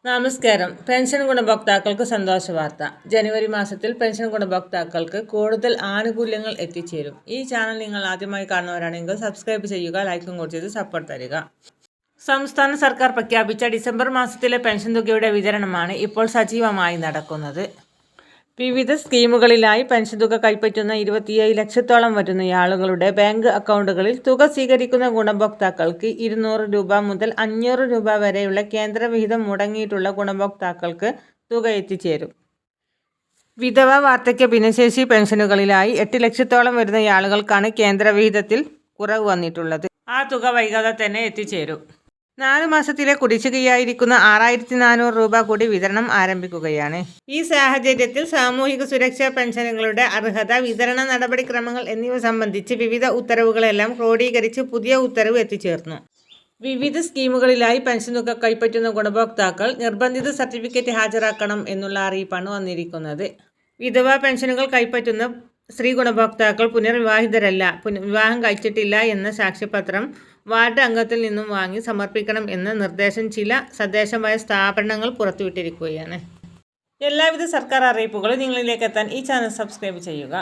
നമസ്കാരം. പെൻഷൻ ഗുണഭോക്താക്കൾക്ക് സന്തോഷ വാർത്ത. ജനുവരി മാസത്തിൽ പെൻഷൻ ഗുണഭോക്താക്കൾക്ക് കൂടുതൽ ആനുകൂല്യങ്ങൾ എത്തിച്ചേരും. ഈ ചാനൽ നിങ്ങൾ ആദ്യമായി കാണുന്നവരാണെങ്കിൽ സബ്സ്ക്രൈബ് ചെയ്യുക, ലൈക്കും കൂടി ചെയ്ത് സപ്പോർട്ട് തരിക. സംസ്ഥാന സർക്കാർ പ്രഖ്യാപിച്ച ഡിസംബർ മാസത്തിലെ പെൻഷൻ തുകയുടെ വിതരണമാണ് ഇപ്പോൾ സജീവമായി നടക്കുന്നത്. വിവിധ സ്കീമുകളിലായി പെൻഷൻ തുക കൈപ്പറ്റുന്ന 27 ലക്ഷത്തോളം വരുന്ന ആളുകളുടെ ബാങ്ക് അക്കൗണ്ടുകളിൽ തുക സ്വീകരിക്കുന്ന ഗുണഭോക്താക്കൾക്ക് 200 രൂപ മുതൽ 500 രൂപ വരെയുള്ള കേന്ദ്രവിഹിതം മുടങ്ങിയിട്ടുള്ള ഗുണഭോക്താക്കൾക്ക് തുക എത്തിച്ചേരും. വിധവ, വാർദ്ധക്യ, ഭിന്നശേഷി പെൻഷനുകളിലായി 8 ലക്ഷത്തോളം വരുന്ന ആളുകൾക്കാണ് കേന്ദ്രവിഹിതത്തിൽ കുറവ് വന്നിട്ടുള്ളത്. ആ തുക വൈകാതെ തന്നെ എത്തിച്ചേരും. 4 മാസത്തിലെ കുടിശ്ശികയായിരിക്കുന്ന 6400 രൂപ കൂടി വിതരണം ആരംഭിക്കുകയാണ്. ഈ സാഹചര്യത്തിൽ സാമൂഹിക സുരക്ഷാ പെൻഷനുകളുടെ അർഹത, വിതരണ നടപടിക്രമങ്ങൾ എന്നിവ സംബന്ധിച്ച് വിവിധ ഉത്തരവുകളെല്ലാം ക്രോഡീകരിച്ച് പുതിയ ഉത്തരവ് എത്തിച്ചേർന്നു. വിവിധ സ്കീമുകളിലായി പെൻഷൻ തുക കൈപ്പറ്റുന്ന ഗുണഭോക്താക്കൾ നിർബന്ധിത സർട്ടിഫിക്കറ്റ് ഹാജരാക്കണം എന്നുള്ള അറിയിപ്പാണ് വന്നിരിക്കുന്നത്. വിധവാ പെൻഷനുകൾ കൈപ്പറ്റുന്ന സ്ത്രീ ഗുണഭോക്താക്കൾ പുനർവിവാഹിതരല്ല, വിവാഹം കഴിച്ചിട്ടില്ല എന്ന സാക്ഷ്യപത്രം വാർഡ് അംഗത്തിൽ നിന്നും വാങ്ങി സമർപ്പിക്കണം എന്ന നിർദ്ദേശം ചില തദ്ദേശഭരണ സ്ഥാപനങ്ങൾ പുറത്തുവിട്ടിരിക്കുകയാണ്. എല്ലാവിധ സർക്കാർ അറിയിപ്പുകളും നിങ്ങളിലേക്ക് എത്താൻ ഈ ചാനൽ സബ്സ്ക്രൈബ് ചെയ്യുക.